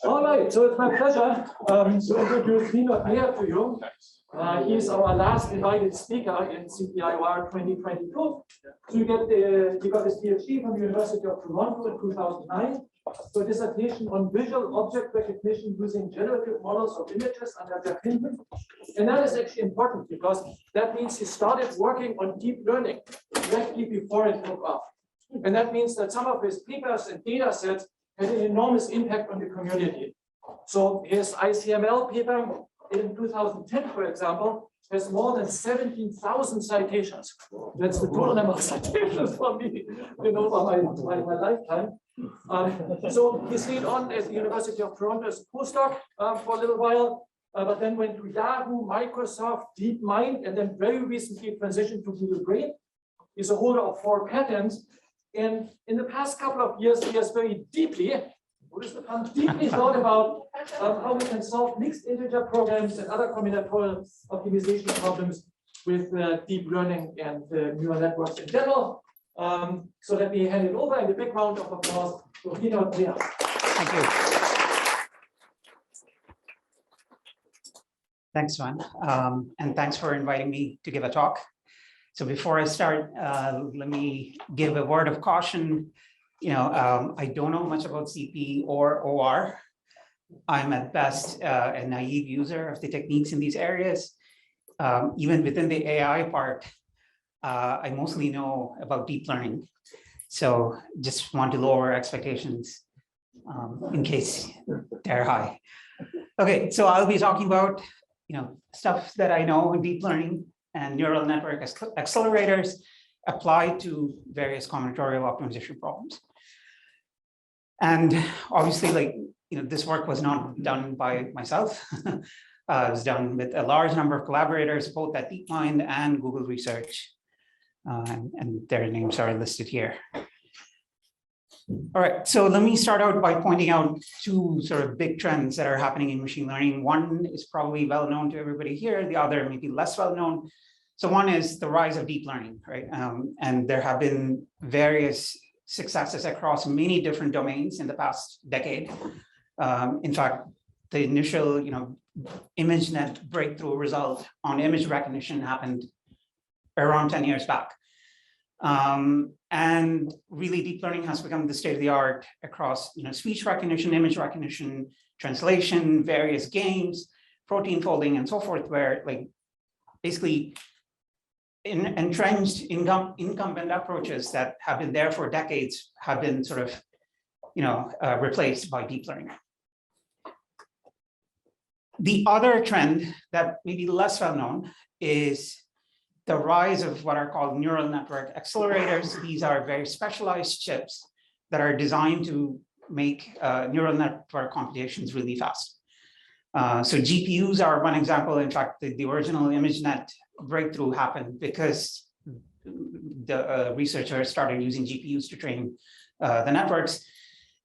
All right, so it's my pleasure to introduce Vinod Nair to you. He's our last invited speaker in CPAIOR 2022. So he got his PhD from the University of Toronto in 2009. So a dissertation on visual object recognition using generative models of images under their opinion. And that is actually important because that means he started working on deep learning directly before it took off. And that means that some of his papers and data sets had an enormous impact on the community. So his ICML paper in 2010, for example, has more than 17,000 citations. That's the total number of citations for me over my lifetime. So he stayed on at the University of Toronto as a postdoc for a little while, but then went to Yahoo, Microsoft, DeepMind, and then very recently transitioned to Google Brain. He's a holder of 4 patents. And in the past couple of years, he has very deeply thought about how we can solve mixed integer programs and other combinatorial optimization problems with deep learning and neural networks in general. So let me hand it over in a big round of applause to Vinod Nair. Thank you. Thanks, Juan. And thanks for inviting me to give a talk. So before I start, let me give a word of caution. I don't know much about CP or OR. I'm at best a naive user of the techniques in these areas. Even within the AI part, I mostly know about deep learning. So just want to lower expectations in case they're high. Okay, so I'll be talking about stuff that I know in deep learning and neural network accelerators applied to various combinatorial optimization problems. And obviously, this work was not done by myself. It was done with a large number of collaborators, both at DeepMind and Google Research. And their names are listed here. All right, so let me start out by pointing out 2 sort of big trends that are happening in machine learning. One is probably well known to everybody here, the other maybe less well known. So one is the rise of deep learning, right? And there have been various successes across many different domains in the past decade. In fact, the initial ImageNet breakthrough result on image recognition happened around 10 years back. And really, deep learning has become the state of the art across speech recognition, image recognition, translation, various games, protein folding, and so forth, where basically entrenched incumbent approaches that have been there for decades have been sort of replaced by deep learning. The other trend that may be less well known is the rise of what are called neural network accelerators. These are very specialized chips that are designed to make neural network computations really fast. So GPUs are one example. In fact, the original ImageNet breakthrough happened because the researchers started using GPUs to train the networks.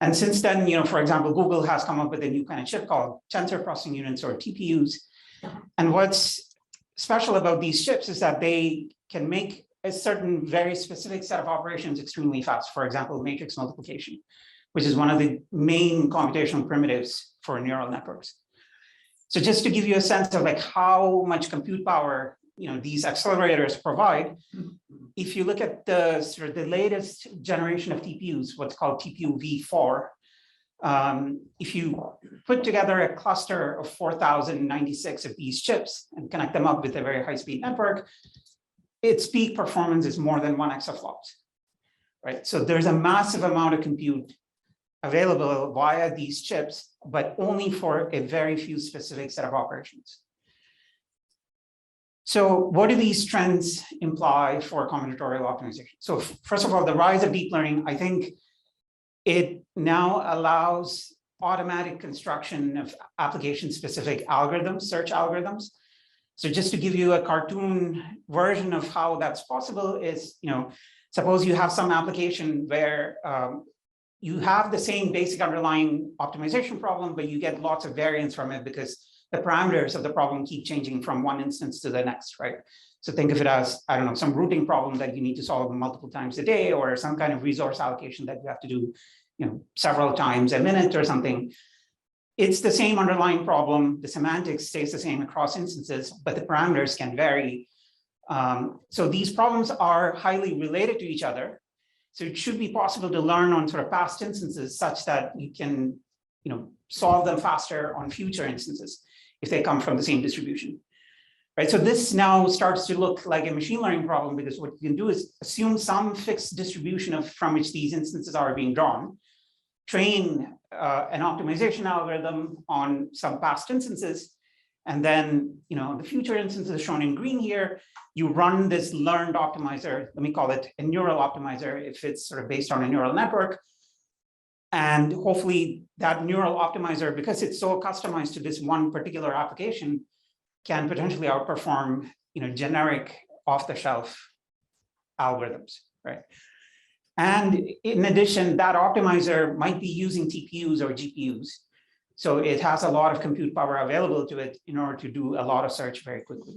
And since then, for example, Google has come up with a new kind of chip called tensor processing units, or TPUs. And what's special about these chips is that they can make a certain very specific set of operations extremely fast. For example, matrix multiplication, which is one of the main computational primitives for neural networks. So just to give you a sense of how much compute power these accelerators provide, if you look at the latest generation of TPUs, what's called TPU v4, if you put together a cluster of 4,096 of these chips and connect them up with a very high-speed network, its peak performance is more than 1 exaflops, right? So there's a massive amount of compute available via these chips, but only for a very few specific set of operations. So what do these trends imply for combinatorial optimization? So first of all, the rise of deep learning, I think it now allows automatic construction of application-specific algorithms, search algorithms. So just to give you a cartoon version of how that's possible is, suppose you have some application where you have the same basic underlying optimization problem, but you get lots of variance from it because the parameters of the problem keep changing from one instance to the next, right? So think of it as, I don't know, some routing problem that you need to solve multiple times a day, or some kind of resource allocation that you have to do, several times a minute or something. it's the same underlying problem. The semantics stays the same across instances, but the parameters can vary. So these problems are highly related to each other. So it should be possible to learn on sort of past instances such that you can, solve them faster on future instances if they come from the same distribution. Right, so this now starts to look like a machine learning problem, because what you can do is assume some fixed distribution from which these instances are being drawn, train an optimization algorithm on some past instances, and then the future instances shown in green here, you run this learned optimizer. Let me call it a neural optimizer if it's sort of based on a neural network. And hopefully that neural optimizer, because it's so customized to this one particular application, can potentially outperform generic off-the-shelf algorithms, right? And in addition, that optimizer might be using TPUs or GPUs. So it has a lot of compute power available to it in order to do a lot of search very quickly.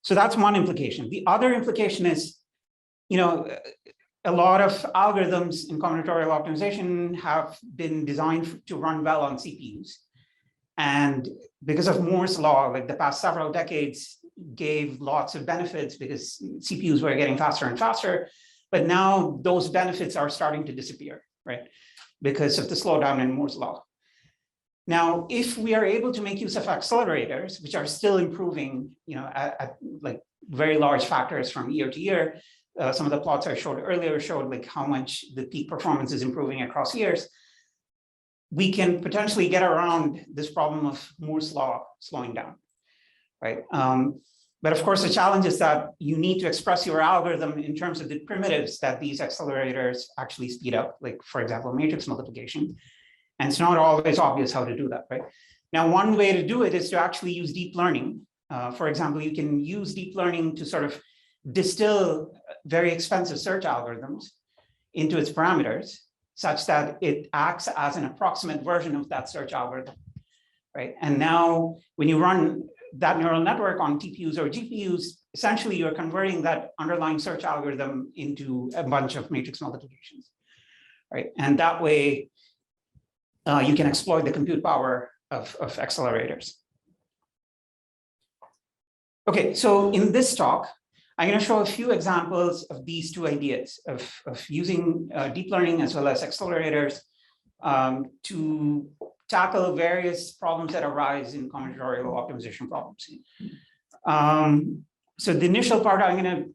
So that's one implication. The other implication is, a lot of algorithms in combinatorial optimization have been designed to run well on CPUs. And because of Moore's law, like the past several decades gave lots of benefits because CPUs were getting faster and faster. But now those benefits are starting to disappear, right? Because of the slowdown in Moore's law. Now, if we are able to make use of accelerators, which are still improving, at like very large factors from year to year, some of the plots I showed earlier showed like how much the peak performance is improving across years. We can potentially get around this problem of Moore's law slowing down, right? But of course, the challenge is that you need to express your algorithm in terms of the primitives that these accelerators actually speed up, like, for example, matrix multiplication. And it's not always obvious how to do that, right? Now, one way to do it is to actually use deep learning. For example, you can use deep learning to sort of distill very expensive search algorithms into its parameters, such that it acts as an approximate version of that search algorithm, right? And now when you run that neural network on TPUs or GPUs, essentially you're converting that underlying search algorithm into a bunch of matrix multiplications, right? And that way you can exploit the compute power of accelerators. Okay, so in this talk, I'm going to show a few examples of these two ideas of using deep learning as well as accelerators to tackle various problems that arise in combinatorial optimization problems. So the initial part, I'm going to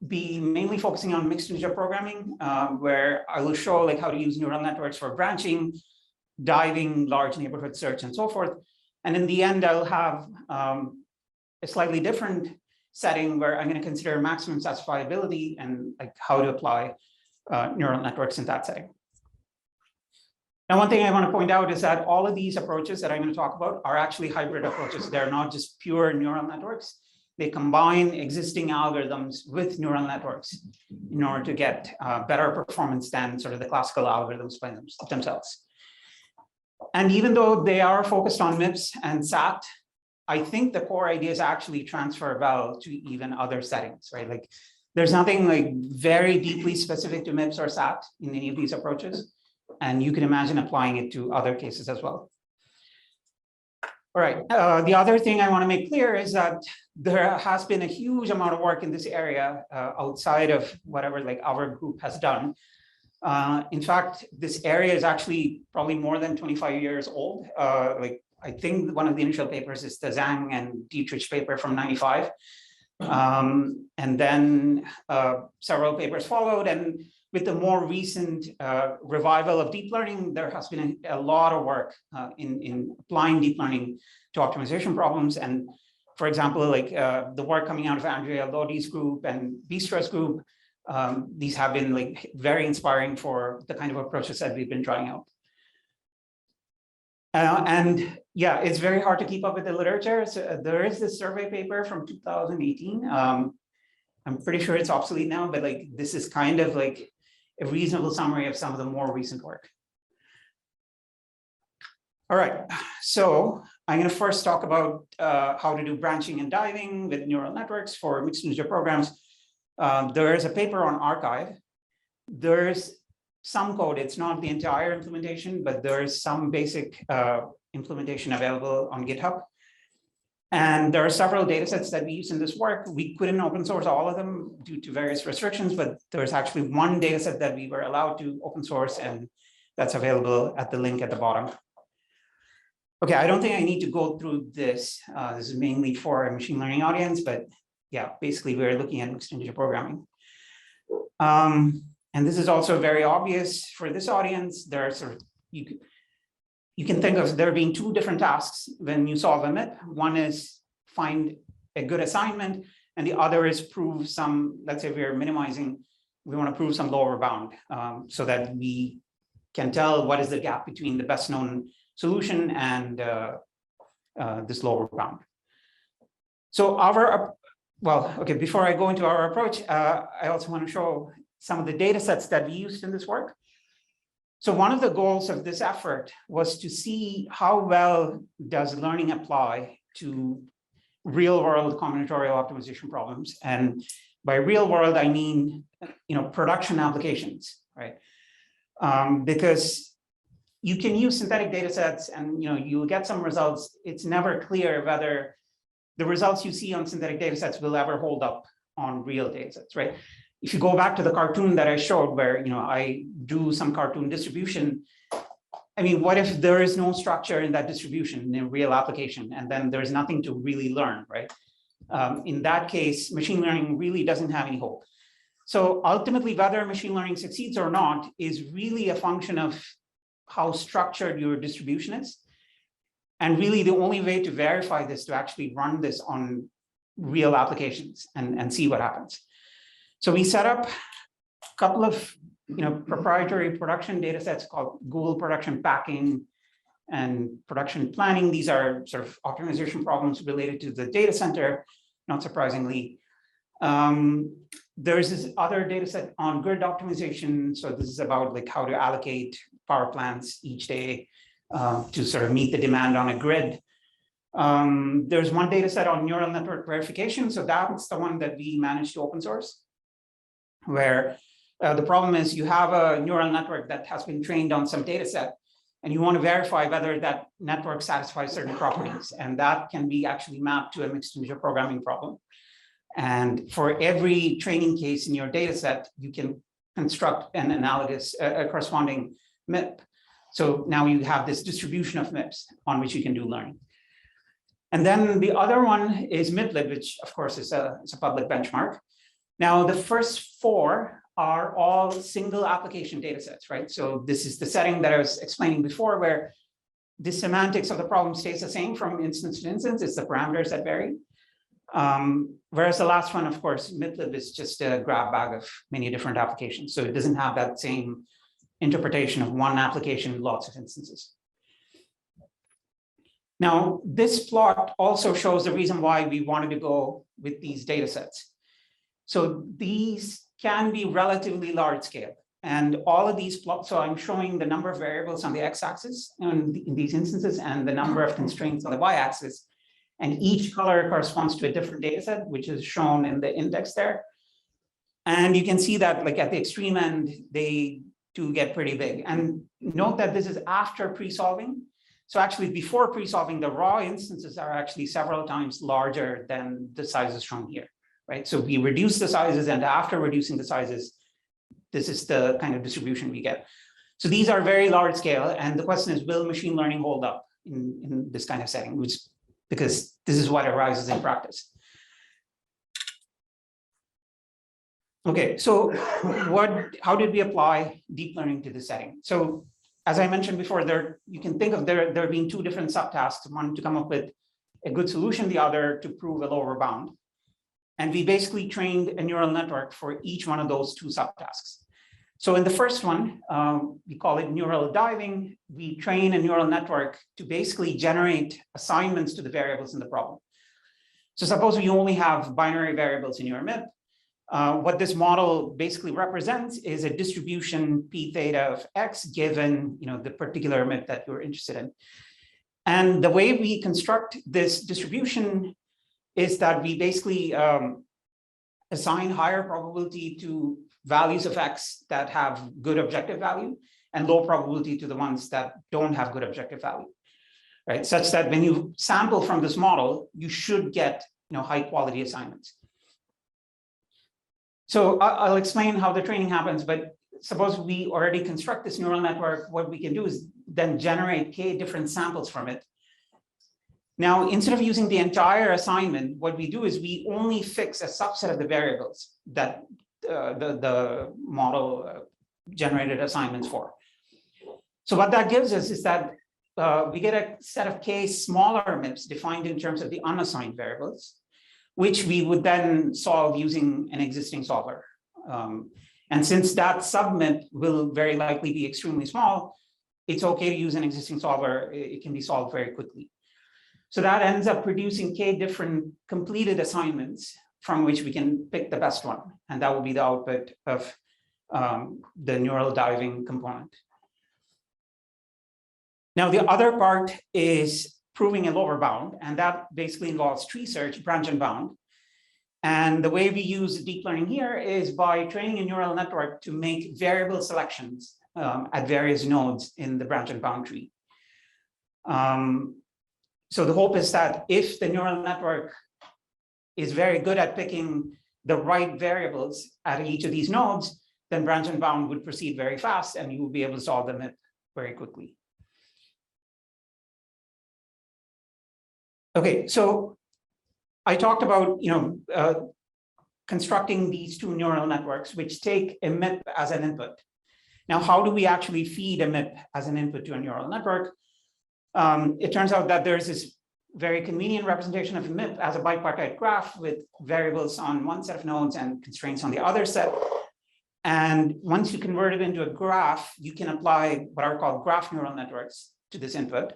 be mainly focusing on mixed integer programming, where I will show like how to use neural networks for branching, diving, large neighborhood search, and so forth. And in the end, I'll have a slightly different setting where I'm going to consider maximum satisfiability and like how to apply neural networks in that setting. Now, one thing I want to point out is that all of these approaches that I'm going to talk about are actually hybrid approaches. They're not just pure neural networks. They combine existing algorithms with neural networks in order to get better performance than sort of the classical algorithms by themselves. And even though they are focused on MIPs and SAT, I think the core ideas actually transfer well to even other settings, right? Like there's nothing like very deeply specific to MIPs or SAT in any of these approaches. And you can imagine applying it to other cases as well. All right, the other thing I want to make clear is that there has been a huge amount of work in this area outside of whatever like our group has done. In fact, this area is actually probably more than 25 years old. Like I think one of the initial papers is the Zhang and Dietrich paper from '95. And then several papers followed. And with the more recent revival of deep learning, there has been a lot of work in applying deep learning to optimization problems. And for example, like the work coming out of Andrea Lodi's group and Bistra's group, these have been like very inspiring for the kind of approaches that we've been trying out. And yeah, it's very hard to keep up with the literature. So there is this survey paper from 2018. I'm pretty sure it's obsolete now, but like this is kind of like a reasonable summary of some of the more recent work. All right, so I'm going to first talk about how to do branching and diving with neural networks for mixed integer programs. There is a paper on arXiv. There's some code. It's not the entire implementation, but there is some basic implementation available on GitHub. And there are several data sets that we use in this work. We couldn't open source all of them due to various restrictions, but there's actually one data set that we were allowed to open source, and that's available at the link at the bottom. Okay, I don't think I need to go through this. This is mainly for a machine learning audience, but yeah, basically we're looking at mixed integer programming. And this is also very obvious for this audience. There are sort of, you can think of there being two different tasks when you solve a MIP. One is find a good assignment, and the other is prove some, let's say we're minimizing, we want to prove some lower bound so that we can tell what is the gap between the best known solution and this lower bound. So okay, before I go into our approach, I also want to show some of the data sets that we used in this work. So one of the goals of this effort was to see how well does learning apply to real world combinatorial optimization problems. And by real world, I mean, production applications, right? Because you can use synthetic data sets and you'll get some results. It's never clear whether the results you see on synthetic data sets will ever hold up on real data sets, right? If you go back to the cartoon that I showed where I do some cartoon distribution, I mean, what if there is no structure in that distribution in a real application, and then there's nothing to really learn, right? In that case, machine learning really doesn't have any hope. So ultimately, whether machine learning succeeds or not is really a function of how structured your distribution is. And really the only way to verify this to actually run this on real applications and see what happens. So we set up a couple of proprietary production data sets called Google Production Packing and Production Planning. These are sort of optimization problems related to the data center, not surprisingly. There's this other data set on grid optimization. So this is about like how to allocate power plants each day to sort of meet the demand on a grid. There's one data set on neural network verification. So that's the one that we managed to open source, where the problem is you have a neural network that has been trained on some data set, and you want to verify whether that network satisfies certain properties. And that can be actually mapped to a mixed integer programming problem. And for every training case in your data set, you can construct an analogous, a corresponding MIP. So now you have this distribution of MIPs on which you can do learning. And then the other one is MIPLib, which of course is a public benchmark. Now the first four are all single application data sets, right? So this is the setting that I was explaining before, where the semantics of the problem stays the same from instance to instance. It's the parameters that vary. Whereas the last one, of course, MIPLib is just a grab bag of many different applications. So it doesn't have that same interpretation of one application, lots of instances. Now, this plot also shows the reason why we wanted to go with these data sets. So these can be relatively large scale. And all of these plots, so I'm showing the number of variables on the x-axis in these instances and the number of constraints on the y-axis. And each color corresponds to a different data set, which is shown in the index there. And you can see that like at the extreme end, they do get pretty big. And note that this is after pre-solving. So actually before pre-solving, the raw instances are actually several times larger than the sizes shown here, right? So we reduce the sizes, and after reducing the sizes, this is the kind of distribution we get. So these are very large scale. And the question is, will machine learning hold up in this kind of setting? Because this is what arises in practice. Okay, so how did we apply deep learning to this setting? So as I mentioned before, you can think of there being two different subtasks, one to come up with a good solution, the other to prove a lower bound. And we basically trained a neural network for each one of those two subtasks. So in the first one, we call it neural diving. We train a neural network to basically generate assignments to the variables in the problem. So suppose you only have binary variables in your MIP. What this model basically represents is a distribution p theta of x given the particular MIP that you're interested in. And the way we construct this distribution is that we basically assign higher probability to values of X that have good objective value and low probability to the ones that don't have good objective value, right? Such that when you sample from this model, you should get high quality assignments. So I'll explain how the training happens, but suppose we already construct this neural network. What we can do is then generate k different samples from it. Now, instead of using the entire assignment, what we do is we only fix a subset of the variables that the model generated assignments for. So what that gives us is that we get a set of k smaller MIPs defined in terms of the unassigned variables, which we would then solve using an existing solver. And since that submip will very likely be extremely small, it's okay to use an existing solver. It can be solved very quickly. So that ends up producing k different completed assignments from which we can pick the best one. And that will be the output of the neural diving component. Now, the other part is proving a lower bound, and that basically involves tree search, branch and bound. And the way we use deep learning here is by training a neural network to make variable selections at various nodes in the branch and bound tree. So the hope is that if the neural network is very good at picking the right variables at each of these nodes, then branch and bound would proceed very fast and you will be able to solve them very quickly. Okay, so I talked about constructing these two neural networks which take a MIP as an input. Now, how do we actually feed a MIP as an input to a neural network? It turns out that there's this very convenient representation of a MIP as a bipartite graph with variables on one set of nodes and constraints on the other set. And once you convert it into a graph, you can apply what are called graph neural networks to this input.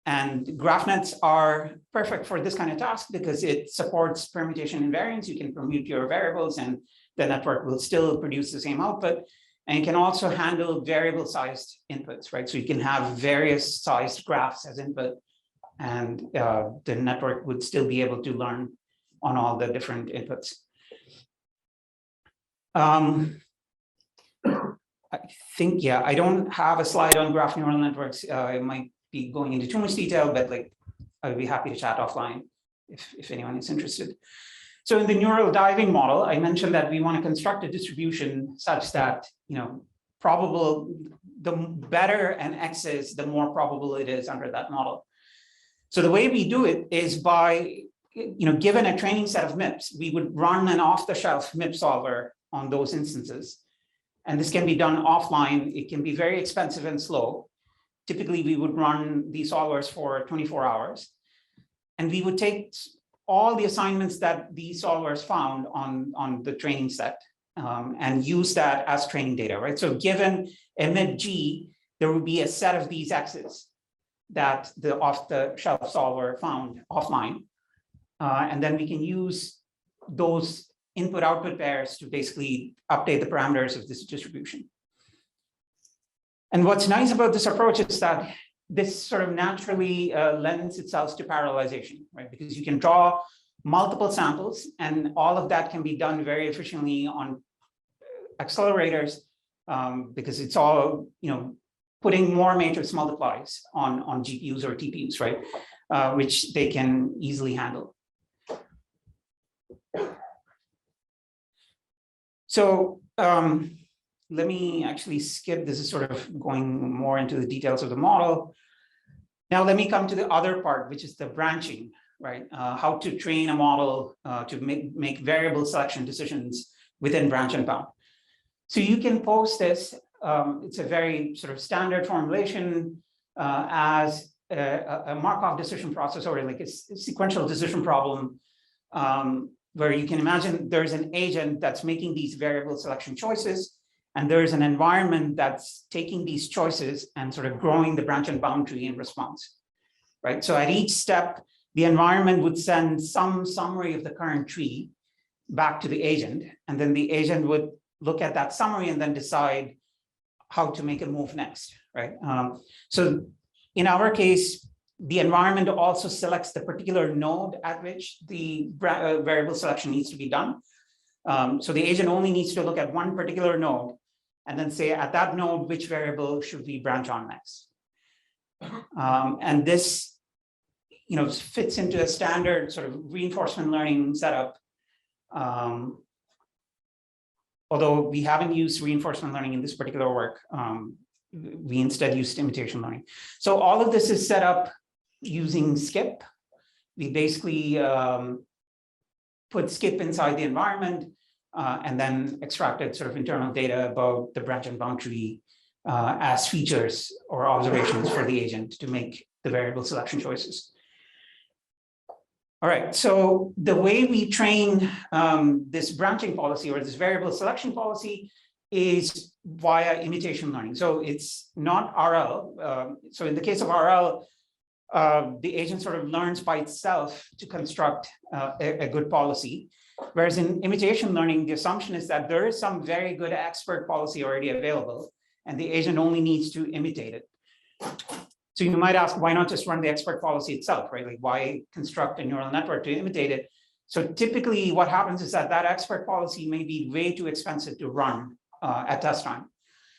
And graph nets are perfect for this kind of task because it supports permutation invariance. You can permute your variables and the network will still produce the same output. And it can also handle variable sized inputs, right? So you can have various sized graphs as input and the network would still be able to learn on all the different inputs. I think, yeah, I don't have a slide on graph neural networks. It might be going into too much detail, but I would be happy to chat offline if anyone is interested. So in the neural diving model, I mentioned that we want to construct a distribution such that, probable, the better an X is, the more probable it is under that model. So the way we do it is by, given a training set of MIPs, we would run an off-the-shelf MIP solver on those instances. And this can be done offline. It can be very expensive and slow. Typically, we would run these solvers for 24 hours. And we would take all the assignments that these solvers found on the training set and use that as training data, right? So given a MIP G, there would be a set of these X's that the off-the-shelf solver found offline. And then we can use those input-output pairs to basically update the parameters of this distribution. And what's nice about this approach is that this sort of naturally lends itself to parallelization, right? Because you can draw multiple samples and all of that can be done very efficiently on accelerators because it's all, putting more matrix multiplies on GPUs or TPUs, right? Which they can easily handle. So let me actually skip. This is sort of going more into the details of the model. Now let me come to the other part, which is the branching, right? How to train a model to make variable selection decisions within branch and bound. So you can post this. It's a very sort of standard formulation as a Markov decision process or like a sequential decision problem where you can imagine there's an agent that's making these variable selection choices. And there's an environment that's taking these choices and sort of growing the branch and bound tree in response, right? So at each step, the environment would send some summary of the current tree back to the agent. And then the agent would look at that summary and then decide how to make a move next, right? So in our case, the environment also selects the particular node at which the variable selection needs to be done. So the agent only needs to look at one particular node and then say at that node, which variable should we branch on next? And this fits into a standard sort of reinforcement learning setup. Although we haven't used reinforcement learning in this particular work, we instead used imitation learning. So all of this is set up using skip. We basically put skip inside the environment and then extracted sort of internal data about the branch and bound tree as features or observations for the agent to make the variable selection choices. All right, so the way we train this branching policy or this variable selection policy is via imitation learning. So it's not RL. So in the case of RL, the agent sort of learns by itself to construct a good policy. Whereas in imitation learning, the assumption is that there is some very good expert policy already available, and the agent only needs to imitate it. So you might ask, why not just run the expert policy itself, right? Like, why construct a neural network to imitate it? So typically what happens is that that expert policy may be way too expensive to run at test time.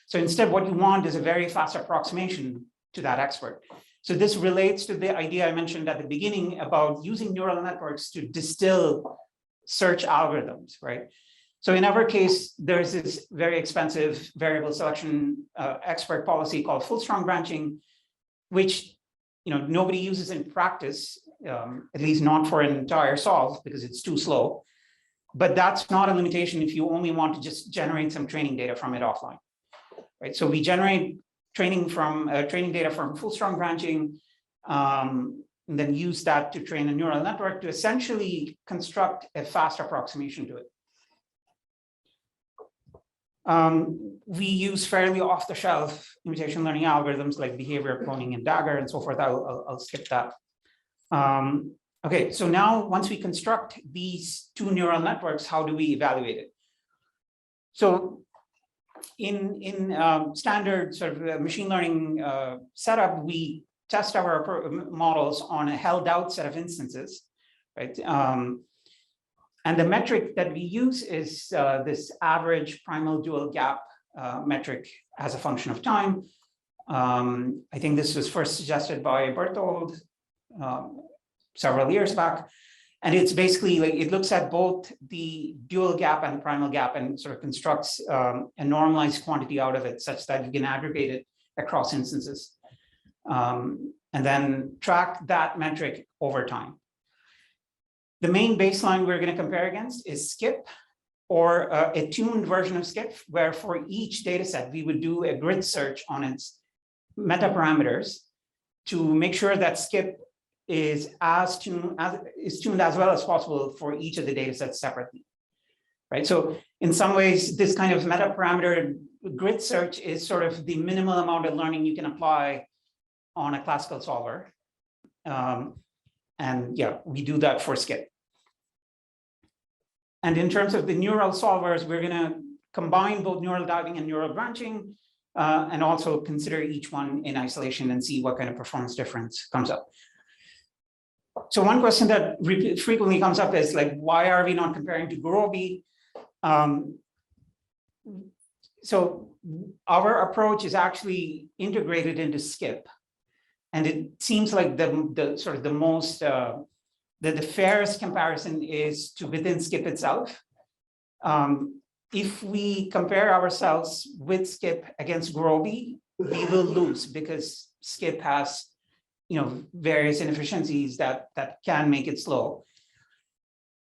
So instead, what you want is a very fast approximation to that expert. So this relates to the idea I mentioned at the beginning about using neural networks to distill search algorithms, right? So in our case, there's this very expensive variable selection expert policy called full strong branching, which nobody uses in practice, at least not for an entire solve because it's too slow. But that's not a limitation if you only want to just generate some training data from it offline, right? So we generate training data from full strong branching, and then use that to train a neural network to essentially construct a fast approximation to it. We use fairly off-the-shelf imitation learning algorithms like behavior cloning and Dagger and so forth. I'll skip that. Okay, so now once we construct these two neural networks, how do we evaluate it? So in standard sort of machine learning setup, we test our models on a held out set of instances, right? And the metric that we use is this average primal dual gap metric as a function of time. I think this was first suggested by Berthold several years back. And it's basically like, it looks at both the dual gap and the primal gap and sort of constructs a normalized quantity out of it such that you can aggregate it across instances. And then track that metric over time. The main baseline we're going to compare against is skip, or a tuned version of skip, where for each data set, we would do a grid search on its meta parameters to make sure that skip is tuned as well as possible for each of the data sets separately, right? So in some ways, this kind of meta parameter grid search is sort of the minimal amount of learning you can apply on a classical solver. And yeah, we do that for skip. And in terms of the neural solvers, we're going to combine both neural diving and neural branching, and also consider each one in isolation and see what kind of performance difference comes up. So one question that frequently comes up is like, why are we not comparing to Gurobi? So our approach is actually integrated into skip. And it seems like the sort of the most, the fairest comparison is to within skip itself. If we compare ourselves with skip against Gurobi, we will lose because skip has various inefficiencies that can make it slow.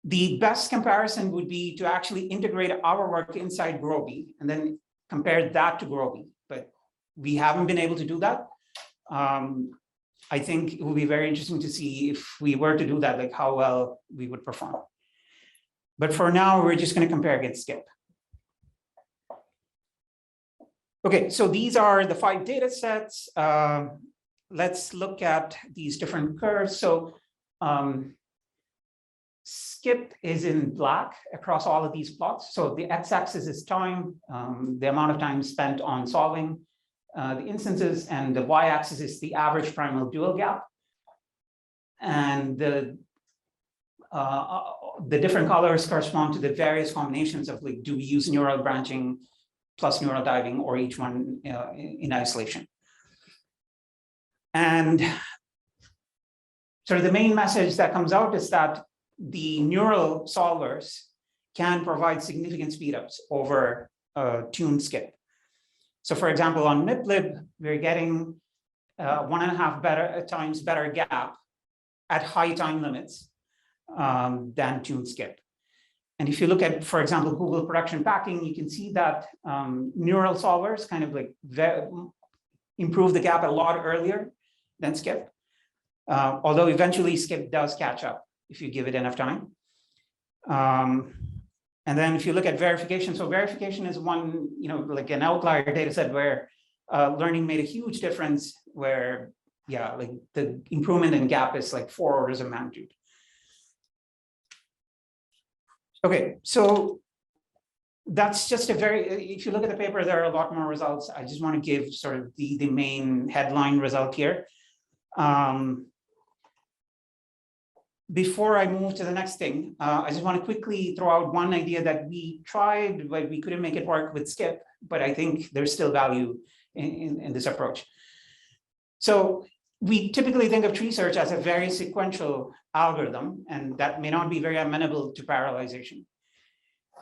The best comparison would be to actually integrate our work inside Gurobi and then compare that to Gurobi, but we haven't been able to do that. I think it will be very interesting to see if we were to do that, like how well we would perform. But for now, we're just going to compare against skip. Okay, so these are the 5 data sets. Let's look at these different curves. So skip is in black across all of these plots. So the x-axis is time, the amount of time spent on solving the instances, and the y-axis is the average primal dual gap. And the the different colors correspond to the various combinations of like, do we use neural branching plus neural diving or each one in isolation? And sort of the main message that comes out is that the neural solvers can provide significant speedups over tuned skip. So for example, on MIPLib, we're getting 1.5 times better gap at high time limits than tuned skip. And if you look at, for example, Google production packing, you can see that neural solvers kind of like improve the gap a lot earlier than skip. Although eventually skip does catch up if you give it enough time. And then if you look at verification, so verification is one, like an outlier data set where learning made a huge difference where, yeah, like the improvement in gap is like 4 orders of magnitude. Okay, so that's just a very, if you look at the paper, there are a lot more results. I just want to give sort of the main headline result here. Before I move to the next thing, I just want to quickly throw out one idea that we tried, but we couldn't make it work with skip, but I think there's still value in this approach. So we typically think of tree search as a very sequential algorithm, and that may not be very amenable to parallelization.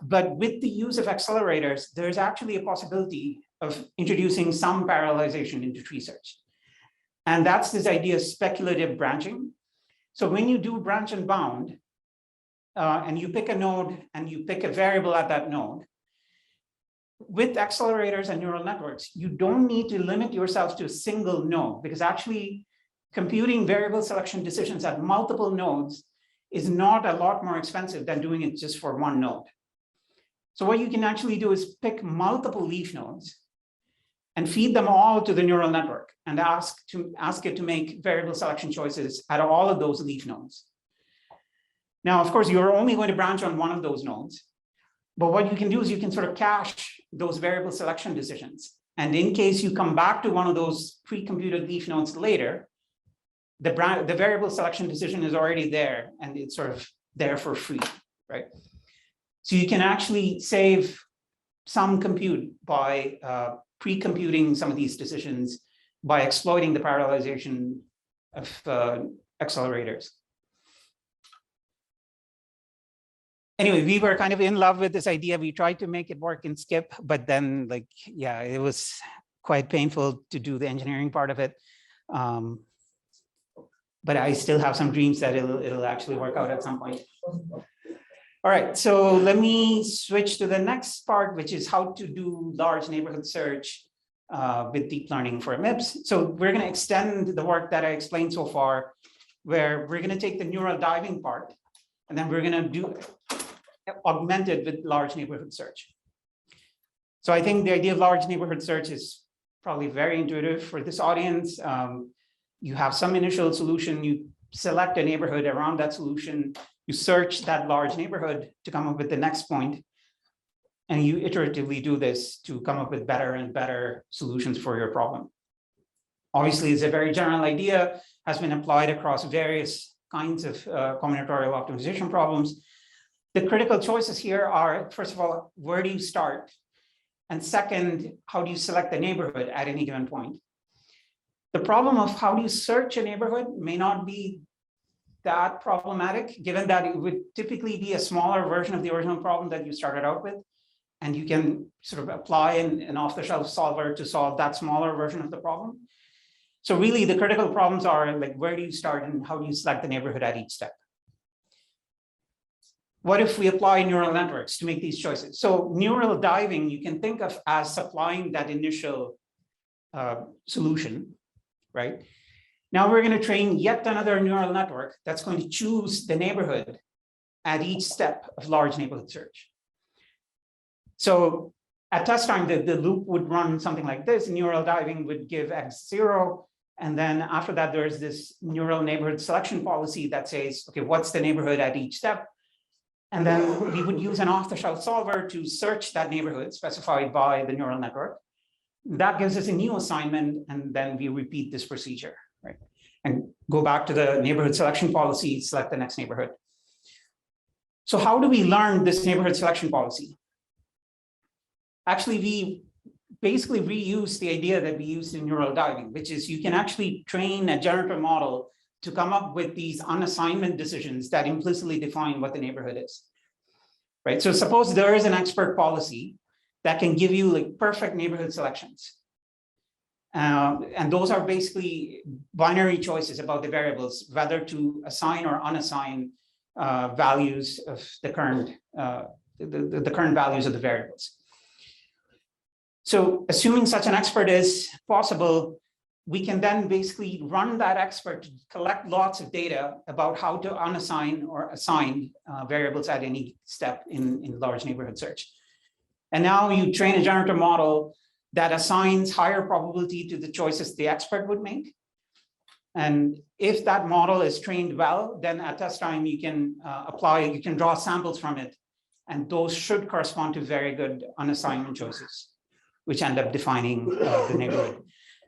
But with the use of accelerators, there's actually a possibility of introducing some parallelization into tree search. And that's this idea of speculative branching. So when you do branch and bound, and you pick a node and you pick a variable at that node, with accelerators and neural networks, you don't need to limit yourself to a single node, because actually computing variable selection decisions at multiple nodes is not a lot more expensive than doing it just for one node. So what you can actually do is pick multiple leaf nodes and feed them all to the neural network and ask it to make variable selection choices at all of those leaf nodes. Now, of course, you're only going to branch on one of those nodes, but what you can do is you can sort of cache those variable selection decisions. And in case you come back to one of those pre-computed leaf nodes later, the variable selection decision is already there and it's sort of there for free, right? So you can actually save some compute by pre-computing some of these decisions by exploiting the parallelization of accelerators. Anyway, we were kind of in love with this idea. We tried to make it work in skip, but then like, yeah, it was quite painful to do the engineering part of it. But I still have some dreams that it'll actually work out at some point. All right, so let me switch to the next part, which is how to do large neighborhood search with deep learning for MIPs. So we're going to extend the work that I explained so far, where we're going to take the neural diving part, and then we're going to do augment it with large neighborhood search. So I think the idea of large neighborhood search is probably very intuitive for this audience. You have some initial solution, you select a neighborhood around that solution, you search that large neighborhood to come up with the next point, and you iteratively do this to come up with better and better solutions for your problem. Obviously, it's a very general idea, has been applied across various kinds of combinatorial optimization problems. The critical choices here are, first of all, where do you start? And second, how do you select the neighborhood at any given point? The problem of how do you search a neighborhood may not be that problematic, given that it would typically be a smaller version of the original problem that you started out with. And you can sort of apply an off-the-shelf solver to solve that smaller version of the problem. So really the critical problems are like, where do you start and how do you select the neighborhood at each step? What if we apply neural networks to make these choices? So neural diving, you can think of as supplying that initial solution, right? Now we're going to train yet another neural network that's going to choose the neighborhood at each step of large neighborhood search. So at test time, the loop would run something like this. Neural diving would give x0. And then after that, there's this neural neighborhood selection policy that says, okay, what's the neighborhood at each step? And then we would use an off-the-shelf solver to search that neighborhood specified by the neural network. That gives us a new assignment, and then we repeat this procedure, right? And go back to the neighborhood selection policy, select the next neighborhood. So how do we learn this neighborhood selection policy? Actually, we basically reuse the idea that we used in neural diving, which is you can actually train a generative model to come up with these unassignment decisions that implicitly define what the neighborhood is, right? So suppose there is an expert policy that can give you like perfect neighborhood selections. And those are basically binary choices about the variables, whether to assign or unassign values of the current, the current values of the variables. So assuming such an expert is possible, we can then basically run that expert to collect lots of data about how to unassign or assign variables at any step in large neighborhood search. And now you train a generative model that assigns higher probability to the choices the expert would make. And if that model is trained well, then at test time you can you can draw samples from it, and those should correspond to very good unassignment choices, which end up defining the neighborhood.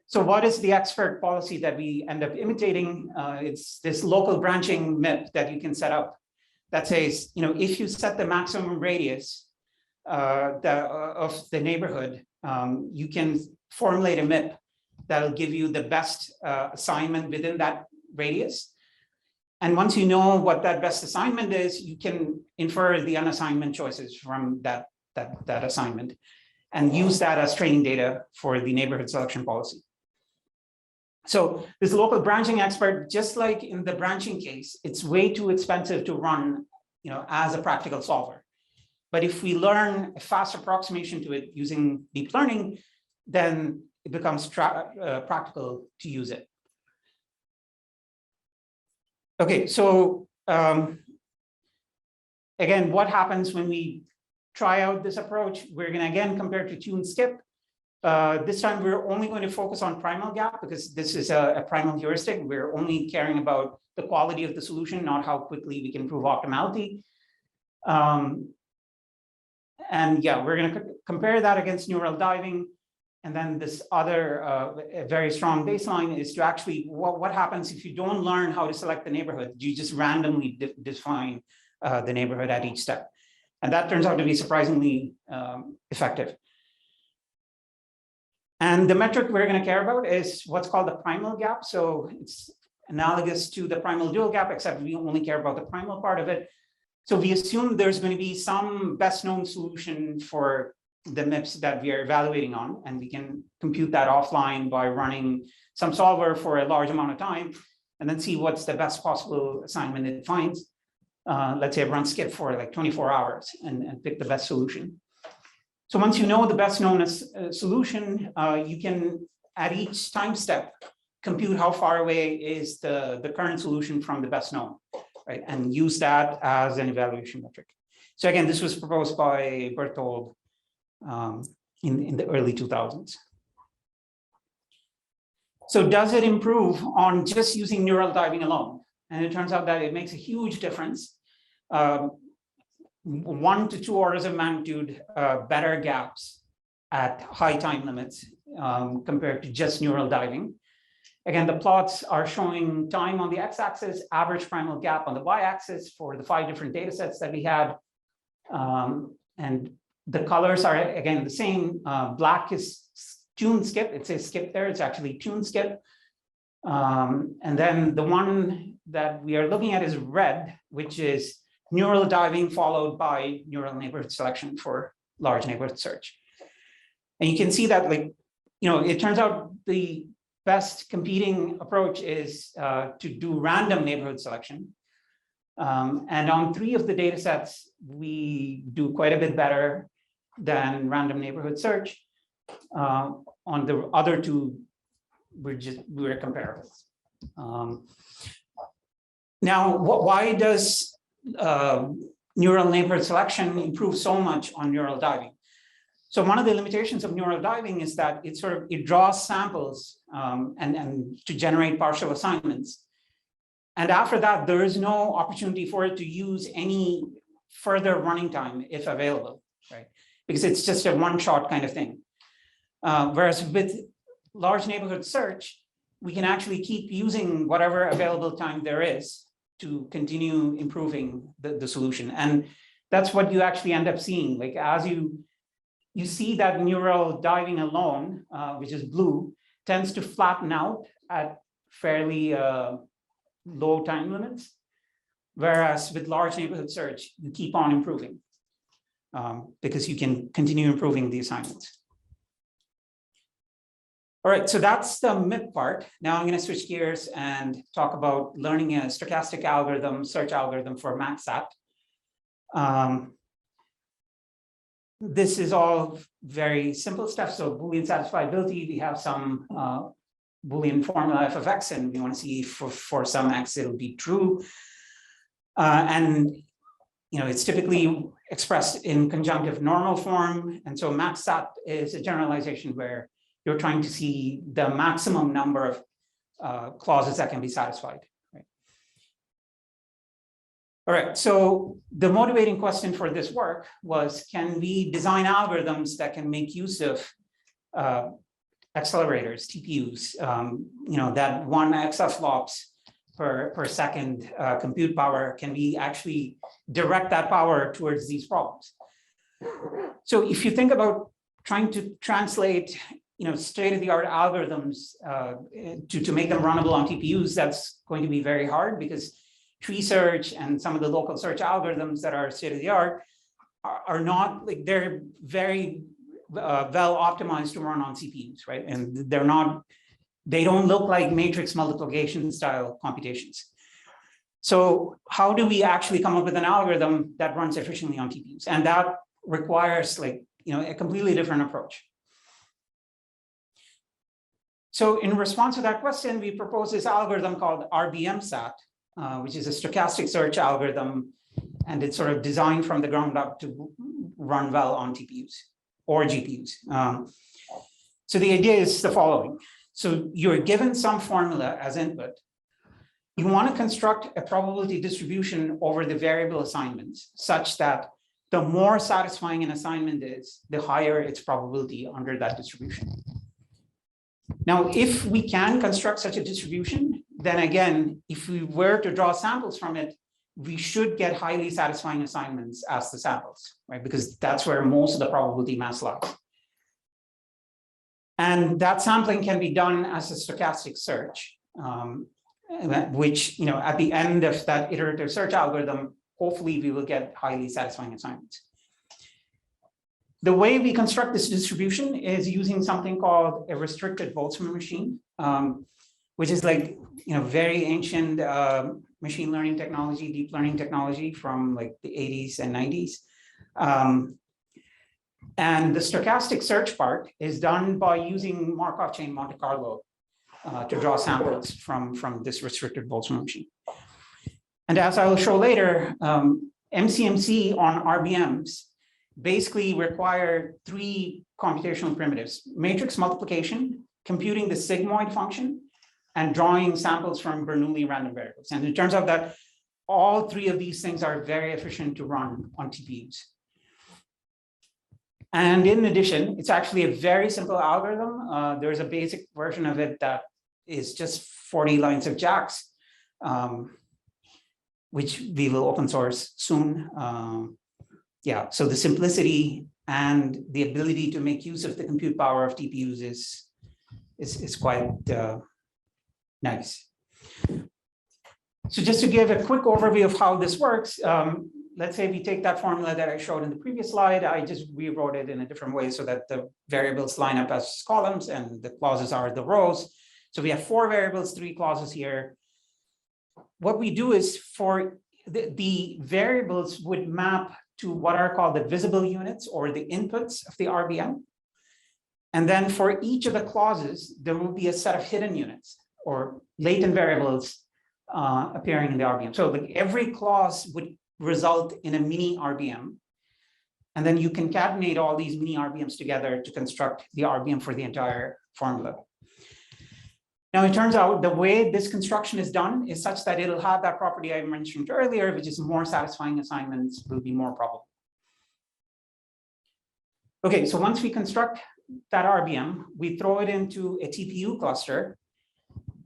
So what is the expert policy that we end up imitating? It's this local branching MIP that you can set up that says, if you set the maximum radius of the neighborhood, you can formulate a MIP that'll give you the best assignment within that radius. And once you know what that best assignment is, you can infer the unassignment choices from that assignment and use that as training data for the neighborhood selection policy. So this local branching expert, just like in the branching case, it's way too expensive to run, as a practical solver. But if we learn a fast approximation to it using deep learning, then it becomes practical to use it. Okay, so again, what happens when we try out this approach? We're going to again compare to tune skip. This time we're only going to focus on primal gap because this is a primal heuristic. We're only caring about the quality of the solution, not how quickly we can prove optimality. And yeah, we're going to compare that against neural diving. And then this other very strong baseline is to actually, what happens if you don't learn how to select the neighborhood? You just randomly define the neighborhood at each step. And that turns out to be surprisingly effective. And the metric we're going to care about is what's called the primal gap. So it's analogous to the primal dual gap, except we only care about the primal part of it. So we assume there's going to be some best known solution for the MIPs that we are evaluating on, and we can compute that offline by running some solver for a large amount of time, and then see what's the best possible assignment it finds. Let's say run skip for like 24 hours and pick the best solution. So once you know the best known solution, you can, at each time step, compute how far away is the current solution from the best known, right? And use that as an evaluation metric. So again, this was proposed by Berthold in the early 2000s. So does it improve on just using neural diving alone? And it turns out that it makes a huge difference. 1 to 2 orders of magnitude better gaps at high time limits compared to just neural diving. Again, the plots are showing time on the x-axis, average primal gap on the y-axis for the 5 different data sets that we had. And the colors are, again, the same. Black is tune skip. It says skip there. It's actually tune skip. And then the one that we are looking at is red, which is neural diving followed by neural neighborhood selection for large neighborhood search. And you can see that, it turns out the best competing approach is to do random neighborhood selection. And on 3 of the data sets, we do quite a bit better than random neighborhood search. On the other 2, we're comparable. Now, why does neural neighborhood selection improve so much on neural diving? So one of the limitations of neural diving is that it draws samples and to generate partial assignments. And after that, there is no opportunity for it to use any further running time if available, right? Because it's just a one-shot kind of thing. Whereas with large neighborhood search, we can actually keep using whatever available time there is to continue improving the solution. And that's what you actually end up seeing. Like as you see that neural diving alone, which is blue, tends to flatten out at fairly low time limits. Whereas with large neighborhood search, you keep on improving because you can continue improving the assignments. All right, so that's the MIP part. Now I'm going to switch gears and talk about learning a stochastic algorithm, search algorithm for MaxSAT. This is all very simple stuff. So Boolean satisfiability, we have some Boolean formula f of x, and we want to see for some x it'll be true. And it's typically expressed in conjunctive normal form. And so MaxSAT is a generalization where you're trying to see the maximum number of clauses that can be satisfied. Right? All right, so the motivating question for this work was, can we design algorithms that can make use of accelerators, TPUs, that 1 exaflops per second compute power, can we actually direct that power towards these problems? So if you think about trying to translate state-of-the-art algorithms to make them runnable on TPUs, that's going to be very hard because tree search and some of the local search algorithms that are state-of-the-art are not, like, they're very well optimized to run on CPUs, right? And they don't look like matrix multiplication style computations. So how do we actually come up with an algorithm that runs efficiently on TPUs? And that requires a completely different approach. So in response to that question, we proposed this algorithm called RBMSAT, which is a stochastic search algorithm, and it's sort of designed from the ground up to run well on TPUs or GPUs. So the idea is the following. So you're given some formula as input. You want to construct a probability distribution over the variable assignments such that the more satisfying an assignment is, the higher its probability under that distribution. Now, if we can construct such a distribution, then again, if we were to draw samples from it, we should get highly satisfying assignments as the samples, right? Because that's where most of the probability mass lies. And that sampling can be done as a stochastic search, which, at the end of that iterative search algorithm, hopefully we will get highly satisfying assignments. The way we construct this distribution is using something called a restricted Boltzmann machine, which is like, very ancient machine learning technology, deep learning technology from like the 80s and 90s. And the stochastic search part is done by using Markov chain Monte Carlo to draw samples from this restricted Boltzmann machine. And as I will show later, MCMC on RBMs basically require 3 computational primitives: matrix multiplication, computing the sigmoid function, and drawing samples from Bernoulli random variables. And it turns out that all 3 of these things are very efficient to run on TPUs. And in addition, it's actually a very simple algorithm. There's a basic version of it that is just 40 lines of JAX, which we will open source soon. So the simplicity and the ability to make use of the compute power of TPUs is quite nice. So just to give a quick overview of how this works, let's say we take that formula that I showed in the previous slide. I just rewrote it in a different way so that the variables line up as columns and the clauses are the rows. So we have 4 variables, 3 clauses here. What we do is for the variables would map to what are called the visible units or the inputs of the RBM. And then for each of the clauses, there will be a set of hidden units or latent variables appearing in the RBM. So like every clause would result in a mini RBM. And then you concatenate all these mini RBMs together to construct the RBM for the entire formula. Now, it turns out the way this construction is done is such that it'll have that property I mentioned earlier, which is more satisfying assignments will be more probable. Okay, so once we construct that RBM, we throw it into a TPU cluster,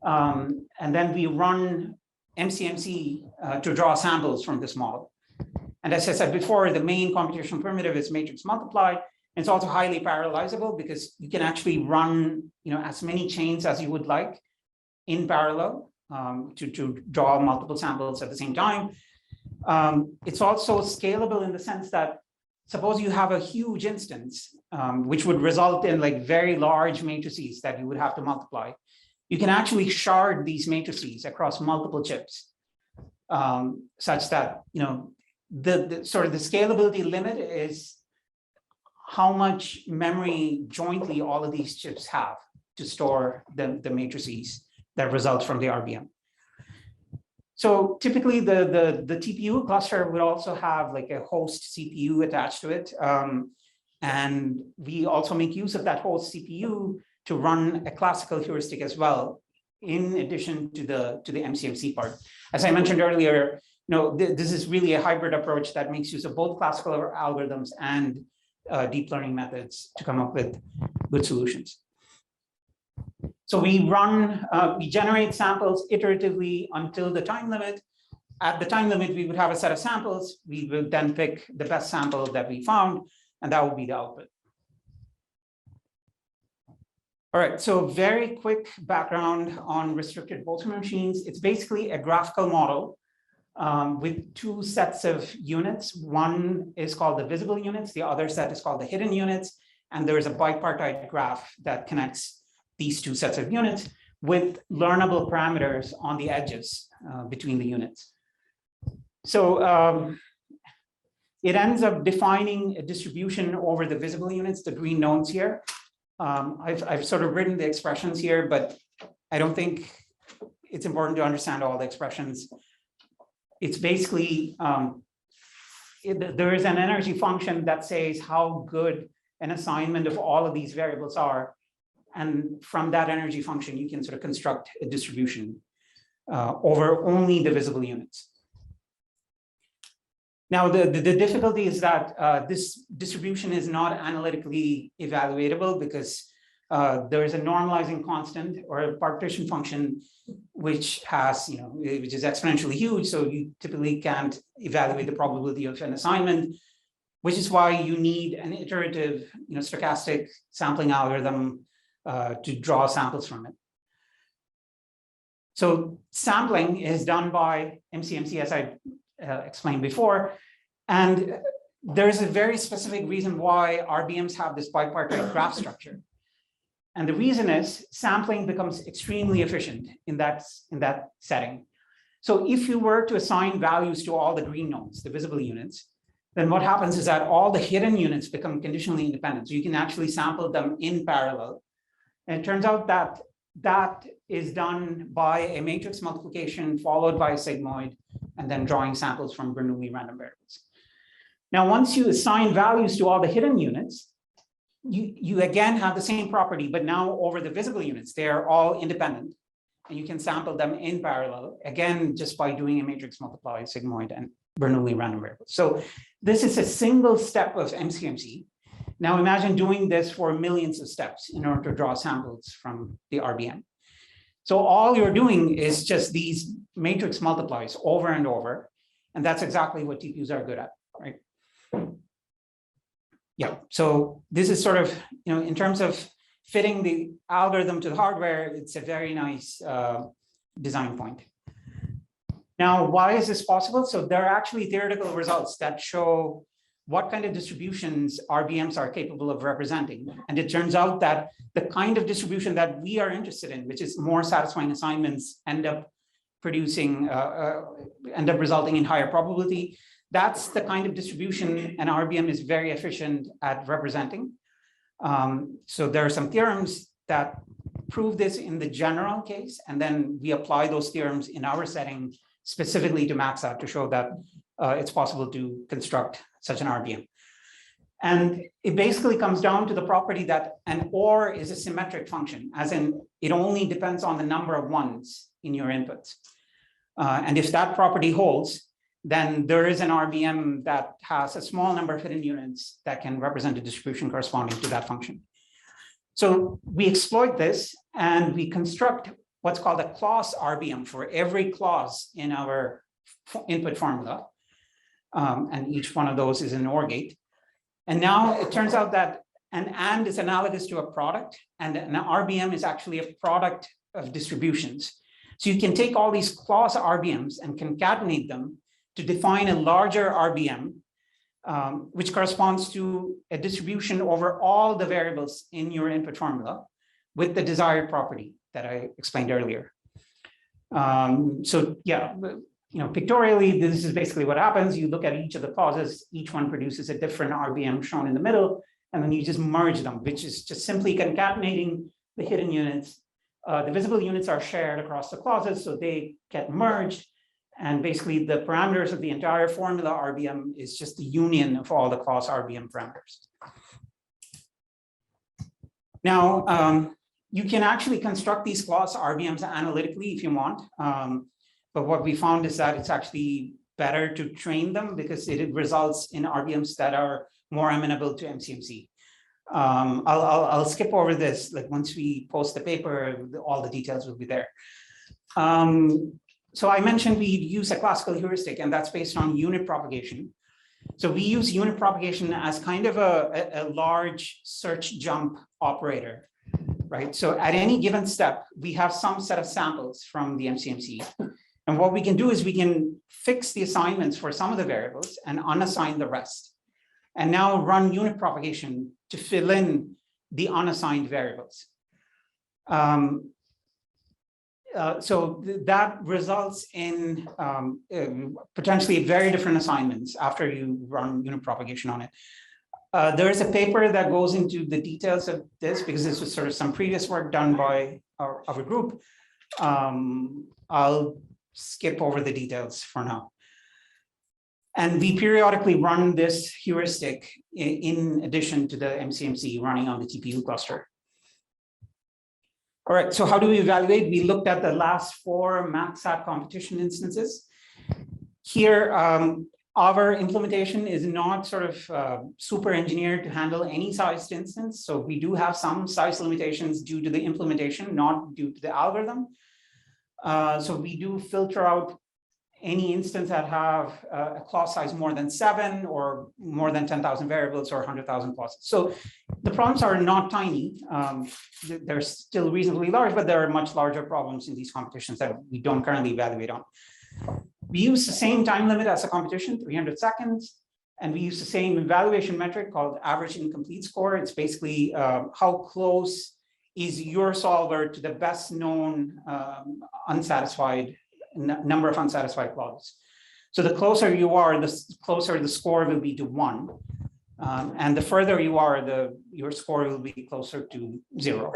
and then we run MCMC to draw samples from this model. And as I said before, the main computational primitive is matrix multiply. And it's also highly parallelizable because you can actually run, as many chains as you would like in parallel to draw multiple samples at the same time. It's also scalable in the sense that suppose you have a huge instance, which would result in like very large matrices that you would have to multiply. You can actually shard these matrices across multiple chips, such that the sort of the scalability limit is how much memory jointly all of these chips have to store the matrices that result from the RBM. So typically the TPU cluster would also have like a host CPU attached to it. And we also make use of that host CPU to run a classical heuristic as well, in addition to the MCMC part. As I mentioned earlier, this is really a hybrid approach that makes use of both classical algorithms and deep learning methods to come up with good solutions. So we generate samples iteratively until the time limit. At the time limit, we would have a set of samples. We would then pick the best sample that we found, and that would be the output. All right, so very quick background on restricted Boltzmann machines. It's basically a graphical model with two sets of units. One is called the visible units. The other set is called the hidden units. And there is a bipartite graph that connects these two sets of units with learnable parameters on the edges between the units. So it ends up defining a distribution over the visible units, the green nodes here. I've sort of written the expressions here, but I don't think it's important to understand all the expressions. It's basically, there is an energy function that says how good an assignment of all of these variables are. And from that energy function, you can sort of construct a distribution over only the visible units. Now, the difficulty is that this distribution is not analytically evaluatable because there is a normalizing constant or a partition function which has, which is exponentially huge. So you typically can't evaluate the probability of an assignment, which is why you need an iterative, stochastic sampling algorithm to draw samples from it. So sampling is done by MCMC, as I explained before, and there's a very specific reason why RBMs have this bipartite graph structure. And the reason is sampling becomes extremely efficient in that setting. So if you were to assign values to all the green nodes, the visible units, then what happens is that all the hidden units become conditionally independent. So you can actually sample them in parallel. And it turns out that that is done by a matrix multiplication followed by a sigmoid, and then drawing samples from Bernoulli random variables. Now, once you assign values to all the hidden units, you again have the same property, but now over the visible units, they are all independent, and you can sample them in parallel, again, just by doing a matrix multiply, sigmoid, and Bernoulli random variables. So this is a single step of MCMC. Now imagine doing this for millions of steps in order to draw samples from the RBM. So all you're doing is just these matrix multiplies over and over, and that's exactly what TPUs are good at, right? Yeah, so this is sort of, in terms of fitting the algorithm to the hardware, it's a very nice design point. Now, why is this possible? So there are actually theoretical results that show what kind of distributions RBMs are capable of representing. And it turns out that the kind of distribution that we are interested in, which is more satisfying assignments, end up resulting in higher probability. That's the kind of distribution an RBM is very efficient at representing. So there are some theorems that prove this in the general case, and then we apply those theorems in our setting specifically to MaxSAT to show that it's possible to construct such an RBM. And it basically comes down to the property that an OR is a symmetric function, as in it only depends on the number of ones in your inputs. And if that property holds, then there is an RBM that has a small number of hidden units that can represent a distribution corresponding to that function. So we exploit this and we construct what's called a clause RBM for every clause in our input formula. And each one of those is an OR gate. And now it turns out that an AND is analogous to a product, and an RBM is actually a product of distributions. So you can take all these clause RBMs and concatenate them to define a larger RBM, which corresponds to a distribution over all the variables in your input formula with the desired property that I explained earlier. So yeah, pictorially, this is basically what happens. You look at each of the clauses, each one produces a different RBM shown in the middle, and then you just merge them, which is just simply concatenating the hidden units. The visible units are shared across the clauses, so they get merged. And basically, the parameters of the entire formula RBM is just the union of all the clause RBM parameters. Now, you can actually construct these clause RBMs analytically if you want. But what we found is that it's actually better to train them because it results in RBMs that are more amenable to MCMC. I'll skip over this. Like once we post the paper, all the details will be there. So I mentioned we use a classical heuristic, and that's based on unit propagation. So we use unit propagation as kind of a large search jump operator, right? So at any given step, we have some set of samples from the MCMC. And what we can do is we can fix the assignments for some of the variables and unassign the rest. And now run unit propagation to fill in the unassigned variables. So that results in potentially very different assignments after you run unit propagation on it. There is a paper that goes into the details of this because this was sort of some previous work done by our group. I'll skip over the details for now. And we periodically run this heuristic in addition to the MCMC running on the TPU cluster. All right, so how do we evaluate? We looked at the last 4 MaxSAT competition instances. Here, our implementation is not sort of super engineered to handle any sized instance. So we do have some size limitations due to the implementation, not due to the algorithm. So we do filter out any instance that have a clause size more than 7 or more than 10,000 variables or 100,000 clauses. So the problems are not tiny. They're still reasonably large, but there are much larger problems in these competitions that we don't currently evaluate on. We use the same time limit as a competition, 300 seconds, and we use the same evaluation metric called average incomplete score. It's basically how close is your solver to the best known number of unsatisfied clauses. So the closer you are, the closer the score will be to 1. And the further you are, your score will be closer to 0.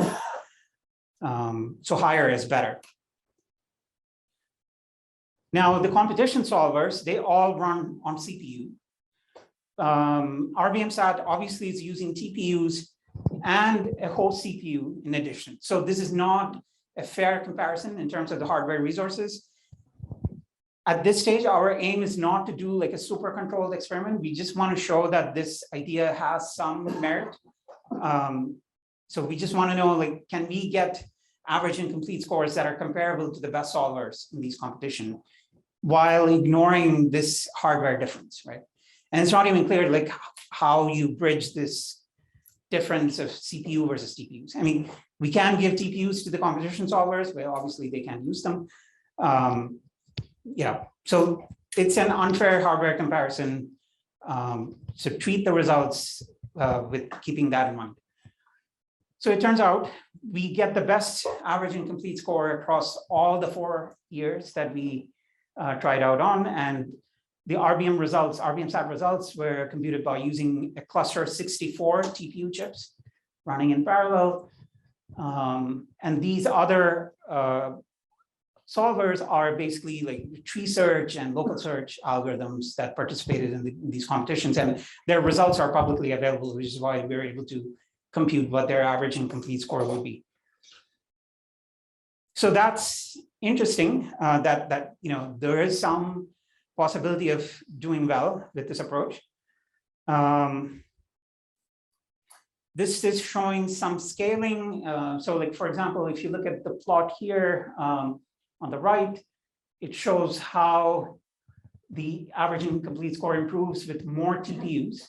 So higher is better. Now, the competition solvers, they all run on CPU. RBMSAT obviously is using TPUs and a host CPU in addition. So this is not a fair comparison in terms of the hardware resources. At this stage, our aim is not to do like a super controlled experiment. We just want to show that this idea has some merit. So we just want to know, like, can we get average incomplete scores that are comparable to the best solvers in these competition while ignoring this hardware difference, right? And it's not even clear like how you bridge this difference of CPU versus TPUs. I mean, we can give TPUs to the competition solvers, but obviously they can't use them. Yeah, so it's an unfair hardware comparison. So treat the results with keeping that in mind. So it turns out we get the best average incomplete score across all the 4 years that we tried out on, and the RBMSAT results were computed by using a cluster of 64 TPU chips running in parallel. And these other solvers are basically like tree search and local search algorithms that participated in these competitions, and their results are publicly available, which is why we're able to compute what their average incomplete score would be. So that's interesting that there is some possibility of doing well with this approach. This is showing some scaling. So like, for example, if you look at the plot here on the right, it shows how the average incomplete score improves with more TPUs.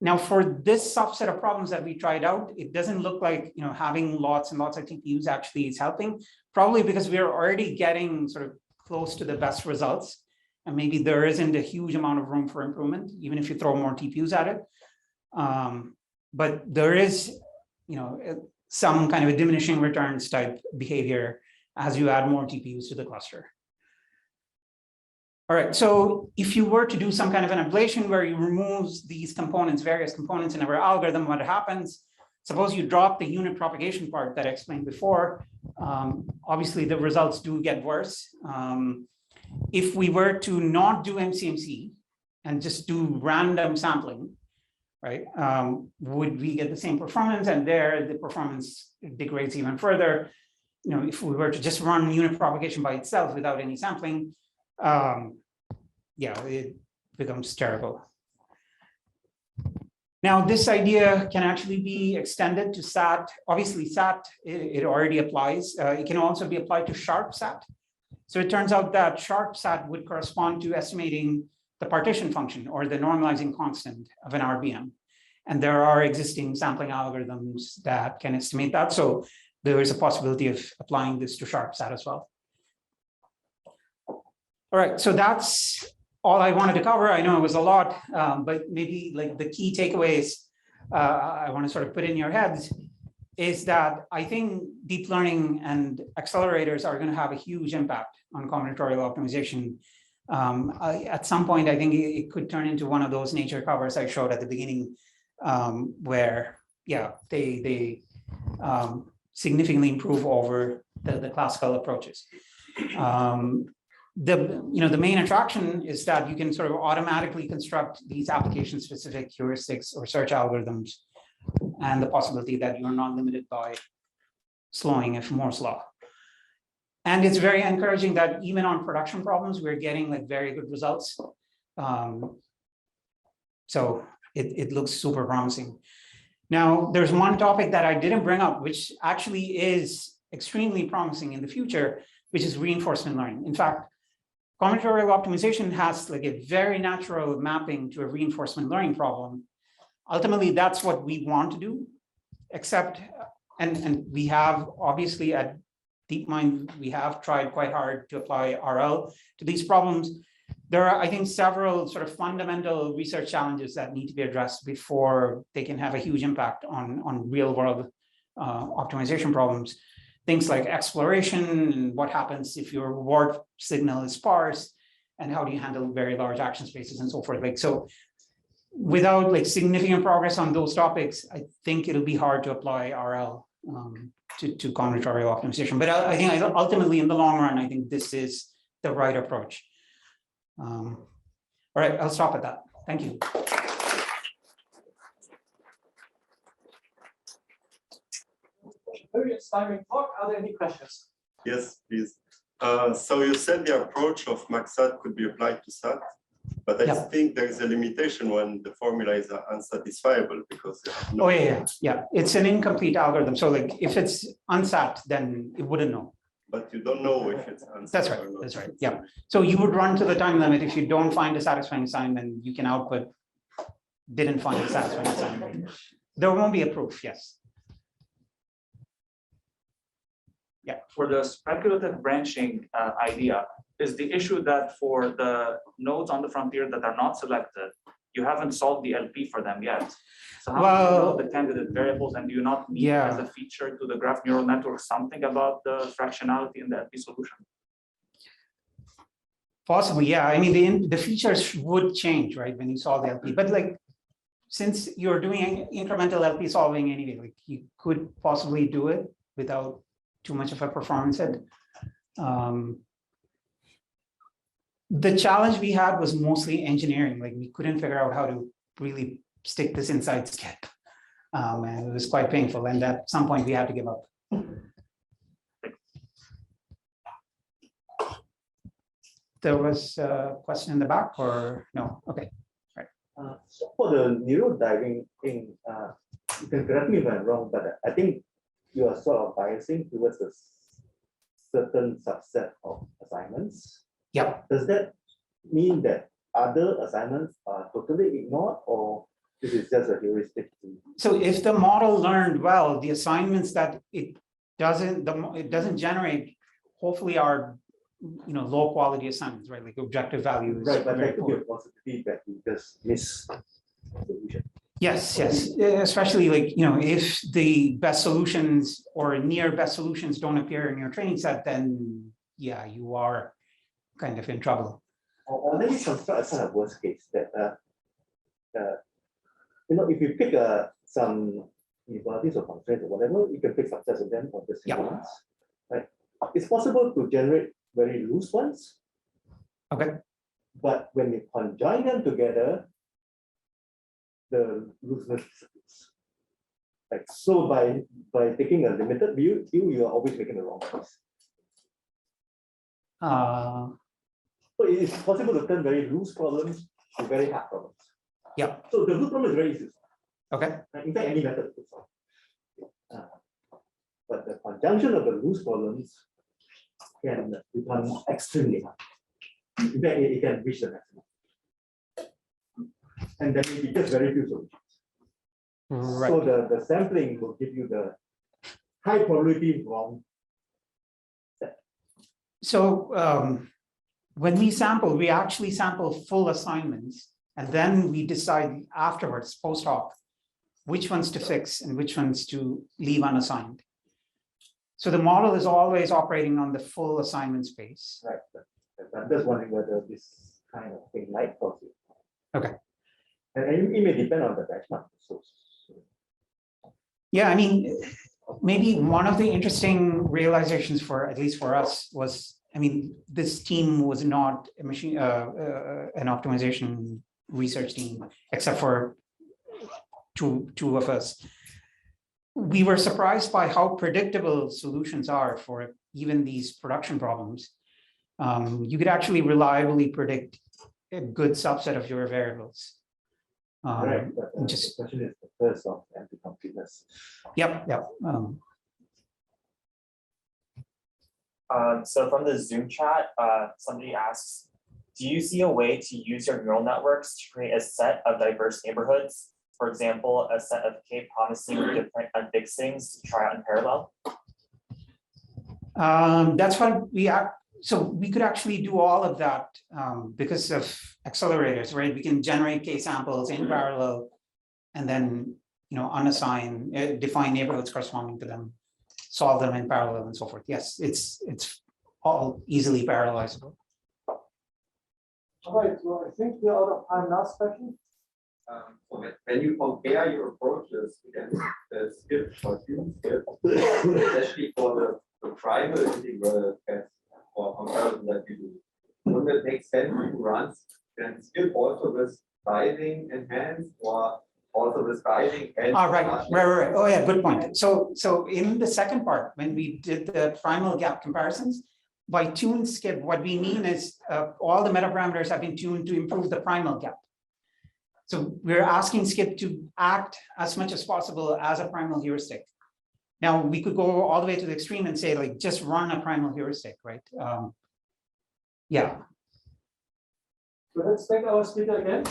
Now, for this subset of problems that we tried out, it doesn't look like having lots and lots of TPUs actually is helping, probably because we are already getting sort of close to the best results. And maybe there isn't a huge amount of room for improvement, even if you throw more TPUs at it. But there is, some kind of a diminishing returns type behavior as you add more TPUs to the cluster. All right, so if you were to do some kind of an ablation where you remove these components, various components in our algorithm, what happens? Suppose you drop the unit propagation part that I explained before. Obviously, the results do get worse. If we were to not do MCMC and just do random sampling, right, would we get the same performance? And there, the performance degrades even further. If we were to just run unit propagation by itself without any sampling, yeah, it becomes terrible. Now, this idea can actually be extended to SAT. Obviously, SAT, it already applies. It can also be applied to sharp SAT. So it turns out that sharp SAT would correspond to estimating the partition function or the normalizing constant of an RBM. And there are existing sampling algorithms that can estimate that. So there is a possibility of applying this to sharp SAT as well. All right, so that's all I wanted to cover. I know it was a lot, but maybe like the key takeaways I want to sort of put in your heads is that I think deep learning and accelerators are going to have a huge impact on combinatorial optimization. At some point, I think it could turn into one of those nature covers I showed at the beginning, where, yeah, they significantly improve over the classical approaches. The main attraction is that you can sort of automatically construct these application-specific heuristics or search algorithms, and the possibility that you're not limited by slowing if Moore's law. And it's very encouraging that even on production problems, we're getting like very good results. So it looks super promising. Now, there's one topic that I didn't bring up, which actually is extremely promising in the future, which is reinforcement learning. In fact, combinatorial optimization has like a very natural mapping to a reinforcement learning problem. Ultimately, that's what we want to do, except, and we have obviously at DeepMind, we have tried quite hard to apply RL to these problems. There are, I think, several sort of fundamental research challenges that need to be addressed before they can have a huge impact on real world optimization problems. Things like exploration, and what happens if your reward signal is sparse, and how do you handle very large action spaces and so forth. Like, so without like significant progress on those topics, I think it'll be hard to apply RL to combinatorial optimization. But I think ultimately in the long run, I think this is the right approach. All right, I'll stop at that. Thank you. Very inspiring talk. Are there any questions? Yes, please. So you said the approach of MaxSAT could be applied to SAT, but I think there is a limitation when the formula is unsatisfiable because you have no. Oh yeah. It's an incomplete algorithm. So like if it's unsat, then it wouldn't know. But you don't know if it's unsat. That's right. Or not. That's right. Yeah. So you would run to the time limit. If you don't find a satisfying sign, then you can output didn't find a satisfying sign. There won't be a proof. Yes. Yeah. For the speculative branching idea, is the issue that for the nodes on the frontier that are not selected, you haven't solved the LP for them yet. So how do you know the candidate variables, and do you not need as a feature to the graph neural network something about the fractionality in the LP solution? Possibly, yeah. I mean, the features would change, right, when you solve the LP. But like, since you're doing incremental LP solving anyway, like you could possibly do it without too much of a performance hit. The challenge we had was mostly engineering. Like we couldn't figure out how to really stick this inside skip. And it was quite painful. And at some point we had to give up. There was a question in the back or no? Okay, right. So for the neural diving thing, you can correct me if I'm wrong, but I think you are sort of biasing towards a certain subset of assignments. Yep. Does that mean that other assignments are totally ignored, or this is just a heuristic? So if the model learned well, the assignments that it doesn't generate, hopefully are low quality assignments, right? Like objective values. Right, but there could be a possibility that you just miss the solution. Yes, especially like, if the best solutions or near best solutions don't appear in your training set, then yeah, you are kind of in trouble. Or let me construct a kind of worst case that, if you pick some inequalities or constraints or whatever, you can pick subsets of them or just single ones, right? It's possible to generate very loose ones. Okay. But when you conjoin them together, the looseness disappears. Like, so by taking a limited view, you are always making the wrong choice. So it's possible to turn very loose problems to very hard problems. Yeah. So the loose problem is very easy. Okay. In fact, any method to solve. But the conjunction of the loose problems can become extremely hard. In fact, it can reach the maximum. And then it just very few solutions. Right. So the sampling will give you the high probability wrong set. So when we sample, we actually sample full assignments, and then we decide afterwards, post hoc, which ones to fix and which ones to leave unassigned. So the model is always operating on the full assignment space. Right. I'm just wondering whether this kind of thing might cause it. Okay. And it may depend on the benchmark. Yeah, I mean, maybe one of the interesting realizations at least for us was, I mean, this team was not a machine, an optimization research team, except for two of us. We were surprised by how predictable solutions are for even these production problems. You could actually reliably predict a good subset of your variables. Right, but the question is the first of anti-completeness. Yep. So from the Zoom chat, somebody asks, do you see a way to use your neural networks to create a set of diverse neighborhoods? For example, a set of K promising different fixings to try out in parallel? That's what so we could actually do all of that because of accelerators, right? We can generate K samples in parallel and then, unassign, define neighborhoods corresponding to them, solve them in parallel and so forth. Yes, it's all easily parallelizable. All right, so I think we're out of time. Last question. When you compare your approaches against the skip or human skip, especially for the primal integral test or comparison that you do, wouldn't it make sense to run then skip also with diving enhanced or also with diving and Right. Oh yeah, good point. So in the second part, when we did the primal gap comparisons, by tune skip, what we mean is all the metaparameters have been tuned to improve the primal gap. So we're asking skip to act as much as possible as a primal heuristic. Now we could go all the way to the extreme and say, like, just run a primal heuristic, right? Yeah. So let's thank our speaker again.